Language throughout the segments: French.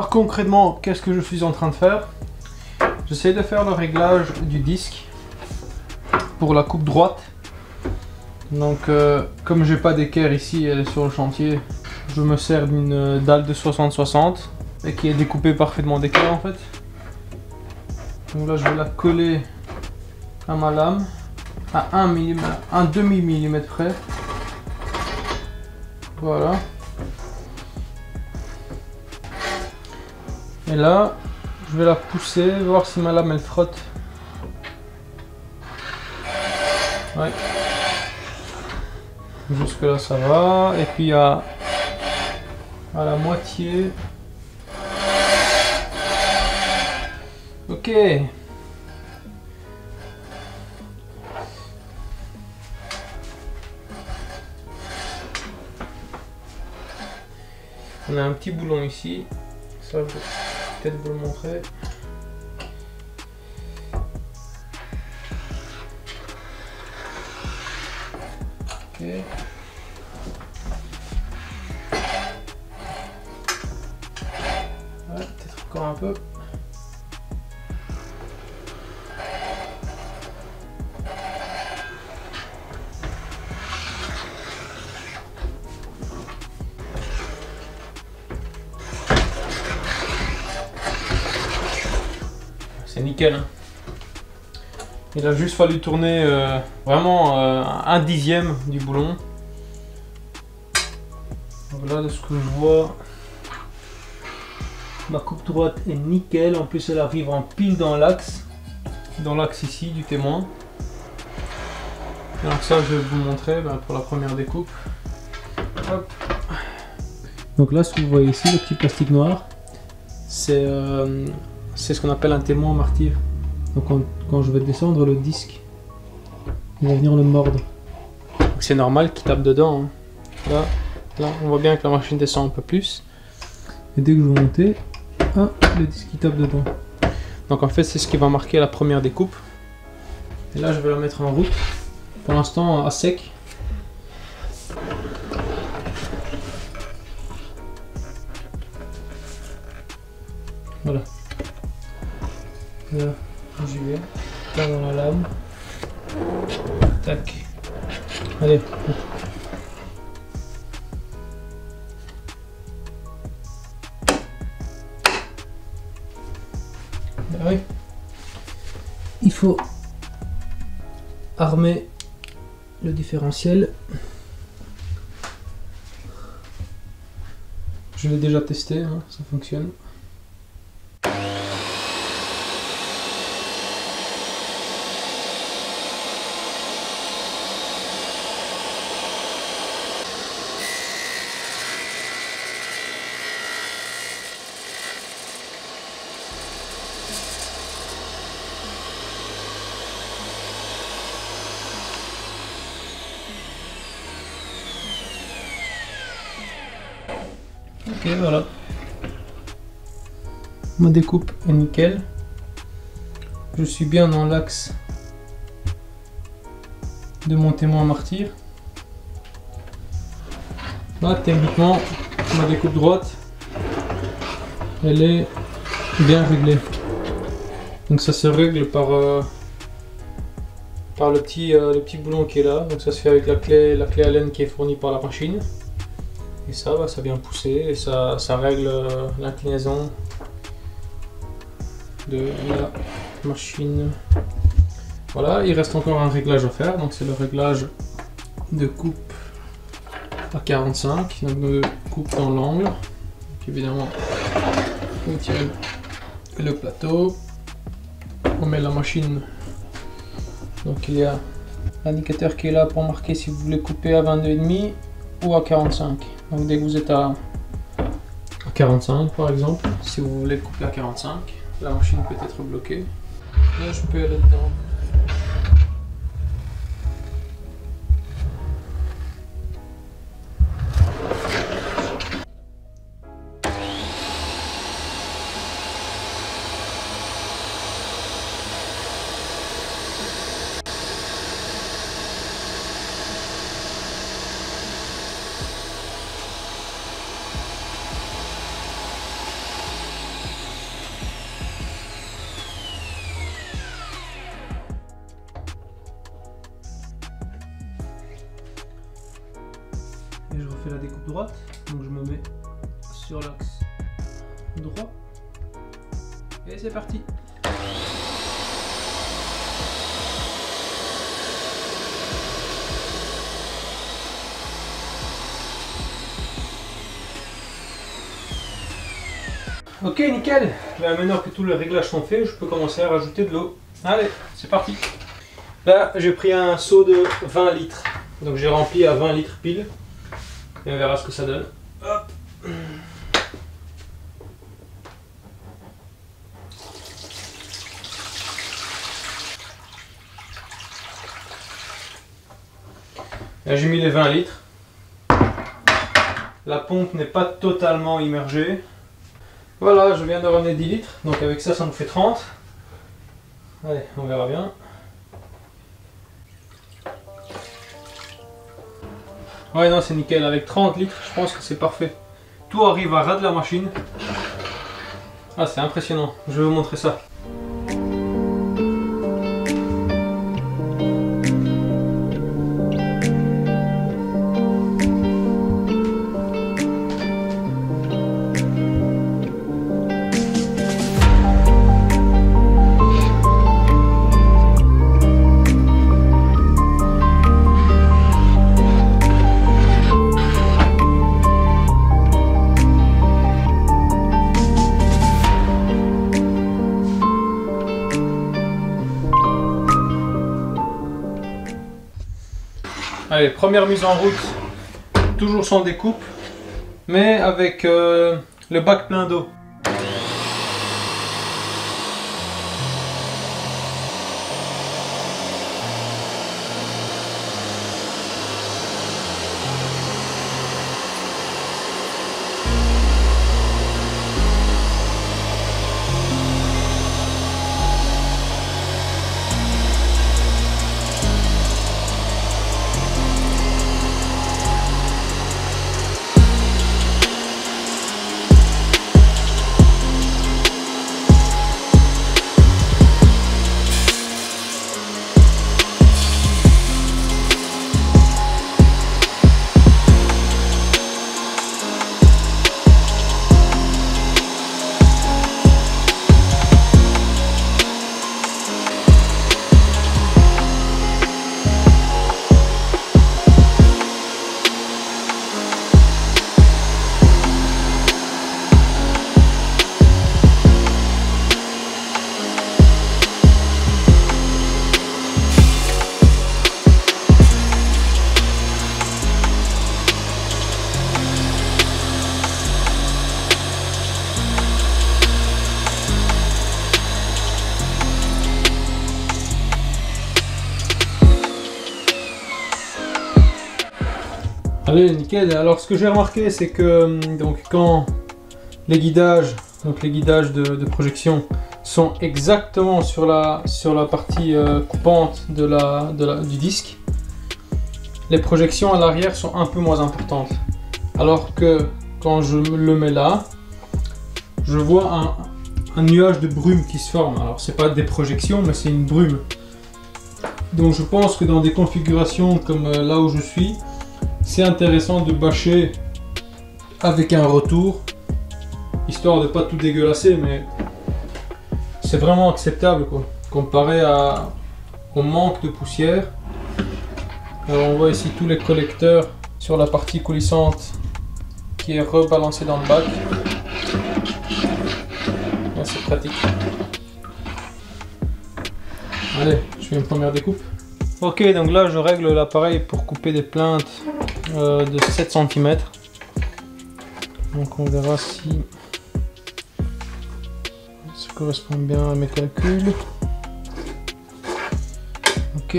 Alors concrètement, qu'est-ce que je suis en train de faire? J'essaie de faire le réglage du disque pour la coupe droite. Donc comme j'ai pas d'équerre ici, elle est sur le chantier, je me sers d'une dalle de 60-60 et qui est découpée parfaitement d'équerre en fait. Donc là je vais la coller à ma lame à 1 demi millimètre près. Voilà. Et là je vais la pousser, voir si ma lame elle frotte. Ouais. Jusque là ça va. Et puis à la moitié. Ok. On a un petit boulon ici. Ça, je vais peut-être vous le montrer. Ok. Ouais, peut-être encore un peu. C'est nickel, hein. Il a juste fallu tourner vraiment un dixième du boulon. Donc là, de ce que je vois, ma coupe droite est nickel. En plus, elle arrive en pile dans l'axe ici du témoin. Et donc ça, je vais vous montrer pour la première découpe. Hop. Donc là, ce que vous voyez ici, le petit plastique noir, c'est ce qu'on appelle un témoin martyr. Donc quand je vais descendre le disque, il va venir le mordre. C'est normal qu'il tape dedans, hein. Là, on voit bien que la machine descend un peu plus. Et dès que je vais monter, le disque il tape dedans. Donc en fait c'est ce qui va marquer la première découpe. Et là je vais la mettre en route. Pour l'instant à sec. Voilà. Là, j'y vais. Là dans la lame. Tac. Allez. Ben oui. Il faut armer le différentiel. Je l'ai déjà testé, hein, ça fonctionne. Ok, voilà. Ma découpe est nickel. Je suis bien dans l'axe de mon témoin martyr. Là, techniquement, ma découpe droite, elle est bien réglée. Donc ça se règle par le petit boulon qui est là. Donc ça se fait avec la clé Allen qui est fournie par la machine. Et ça, ça vient pousser et ça règle l'inclinaison de la machine. Voilà, il reste encore un réglage à faire. Donc c'est le réglage de coupe à 45. Donc de coupe dans l'angle. Donc évidemment, on tire le plateau. On met la machine. Donc il y a l'indicateur qui est là pour marquer si vous voulez couper à 22,5 ou à 45. Donc dès que vous êtes à 45 par exemple, si vous voulez couper à 45, la machine peut être bloquée. Là je peux aller dedans. fais la découpe droite, donc je me mets sur l'axe droit. Et c'est parti. Ok, nickel. Là, maintenant que tous les réglages sont faits, je peux commencer à rajouter de l'eau. Allez, c'est parti. Là, j'ai pris un seau de 20 litres. Donc j'ai rempli à 20 litres pile. Et on verra ce que ça donne. Hop. Là, j'ai mis les 20 litres. La pompe n'est pas totalement immergée. Voilà, je viens de ramener 10 litres, donc avec ça, ça nous fait 30. Allez, on verra bien. Ouais, non, c'est nickel. Avec 30 litres, je pense que c'est parfait. Tout arrive à ras de la machine. Ah, c'est impressionnant. Je vais vous montrer ça. Allez, première mise en route, toujours sans découpe, mais avec le bac plein d'eau. Allez, nickel. Alors ce que j'ai remarqué, c'est que donc, quand les guidages, de projection sont exactement sur la partie coupante du disque, les projections à l'arrière sont un peu moins importantes. Alors que quand je le mets là, je vois un nuage de brume qui se forme. Alors c'est pas des projections, mais c'est une brume. Donc je pense que dans des configurations comme là où je suis, c'est intéressant de bâcher avec un retour, histoire de pas tout dégueulasser, mais c'est vraiment acceptable quoi, comparé au manque de poussière. Alors on voit ici tous les collecteurs sur la partie coulissante qui est rebalancée dans le bac. C'est pratique. Allez, je fais une première découpe. Ok, donc là je règle l'appareil pour couper des plinthes de 7 cm. Donc on verra si ça correspond bien à mes calculs. Ok.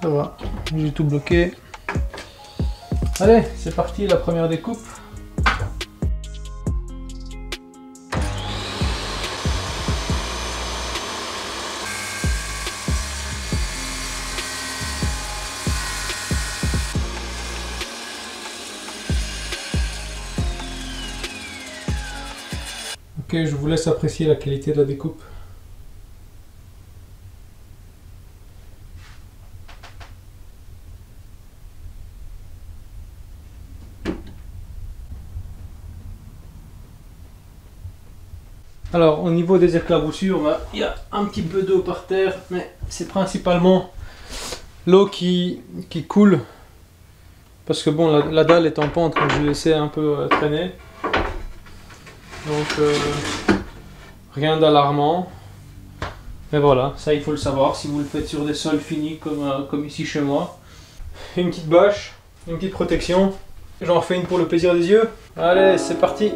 Ça va, j'ai tout bloqué. Allez, c'est parti, la première découpe. Ok, je vous laisse apprécier la qualité de la découpe. Alors au niveau des éclaboussures, bah, il y a un petit peu d'eau par terre, mais c'est principalement l'eau qui coule. Parce que bon, la dalle est en pente, donc je l'ai laissé un peu traîner. Donc rien d'alarmant. Mais voilà, ça il faut le savoir si vous le faites sur des sols finis comme ici chez moi. Une petite bâche, une petite protection. J'en refais une pour le plaisir des yeux. Allez, c'est parti!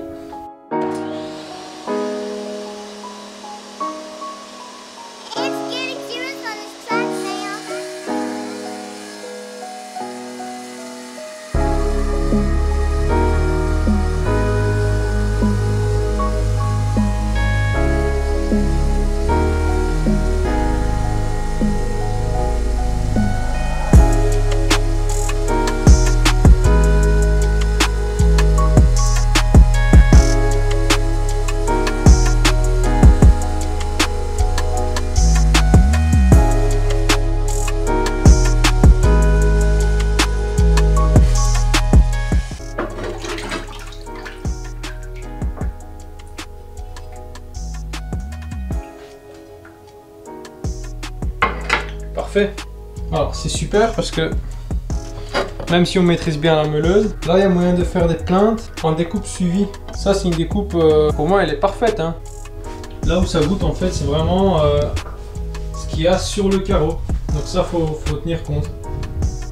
Parfait. Alors c'est super parce que même si on maîtrise bien la meuleuse, là il y a moyen de faire des pleintes en découpe suivie. Ça c'est une découpe, pour moi elle est parfaite, hein. Là où ça goûte en fait c'est vraiment ce qu'il y a sur le carreau. Donc ça faut tenir compte.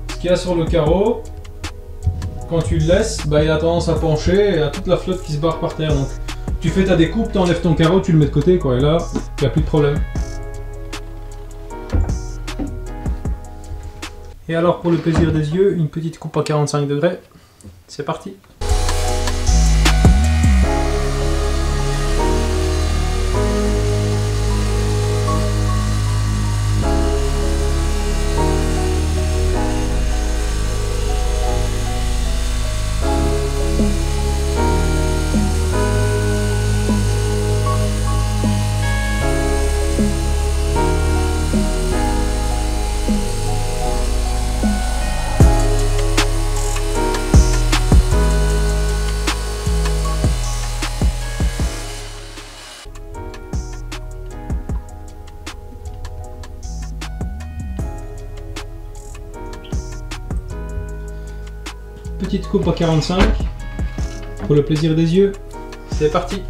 Ce qu'il y a sur le carreau, quand tu le laisses, bah, il a tendance à pencher et il y a toute la flotte qui se barre par terre. Donc tu fais ta découpe, tu enlèves ton carreau, tu le mets de côté quoi, et là il n'y a plus de problème. Et alors pour le plaisir des yeux, une petite coupe à 45 degrés. C'est parti. Petite coupe à 45 pour le plaisir des yeux. C'est parti.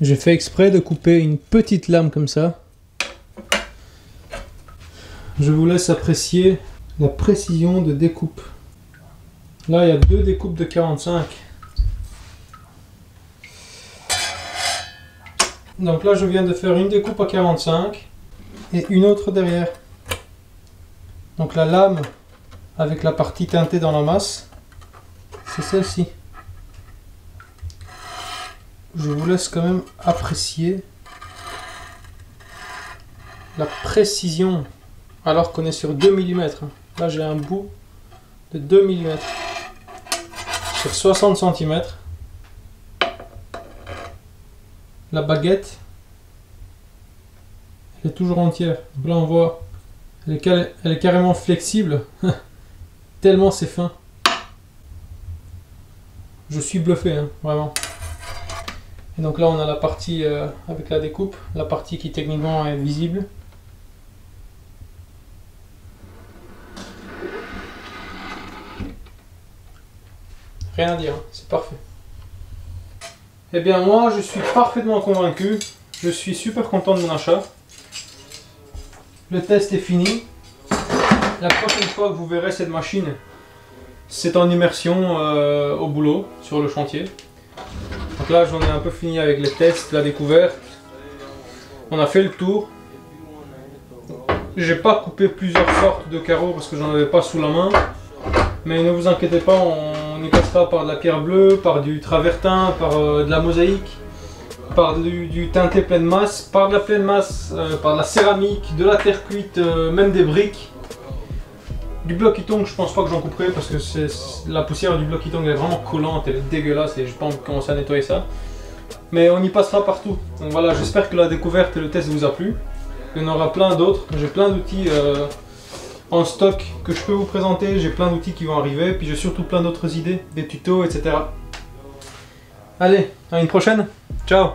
J'ai fait exprès de couper une petite lame comme ça. Je vous laisse apprécier la précision de découpe. Là, il y a deux découpes de 45. Donc là, je viens de faire une découpe à 45 et une autre derrière. Donc la lame avec la partie teintée dans la masse, c'est celle-ci. Je vous laisse quand même apprécier la précision alors qu'on est sur 2 mm. Là j'ai un bout de 2 mm sur 60 cm. La baguette elle est toujours entière. Donc là on voit elle est carrément flexible tellement c'est fin. Je suis bluffé, hein, vraiment. Et donc là on a la partie avec la découpe, la partie qui techniquement est visible. Rien à dire, hein, c'est parfait. Eh bien moi je suis parfaitement convaincu, je suis super content de mon achat. le test est fini. La prochaine fois que vous verrez cette machine, c'est en immersion au boulot, sur le chantier. Donc là j'en ai un peu fini avec les tests, la découverte. On a fait le tour. J'ai pas coupé plusieurs sortes de carreaux parce que j'en avais pas sous la main. Mais ne vous inquiétez pas, on y passera par de la pierre bleue, par du travertin, par de la mosaïque, par du teinté pleine masse, par de la pleine masse, par de la céramique, de la terre cuite, même des briques. Du bloc Ytong, je pense pas que j'en couperai parce que la poussière du bloc Ytong est vraiment collante, elle est dégueulasse et je pense commencer à nettoyer ça. Mais on y passera partout. Donc voilà, j'espère que la découverte et le test vous a plu. Il y en aura plein d'autres. J'ai plein d'outils en stock que je peux vous présenter. J'ai plein d'outils qui vont arriver. Puis j'ai surtout plein d'autres idées, des tutos, etc. Allez, à une prochaine. Ciao.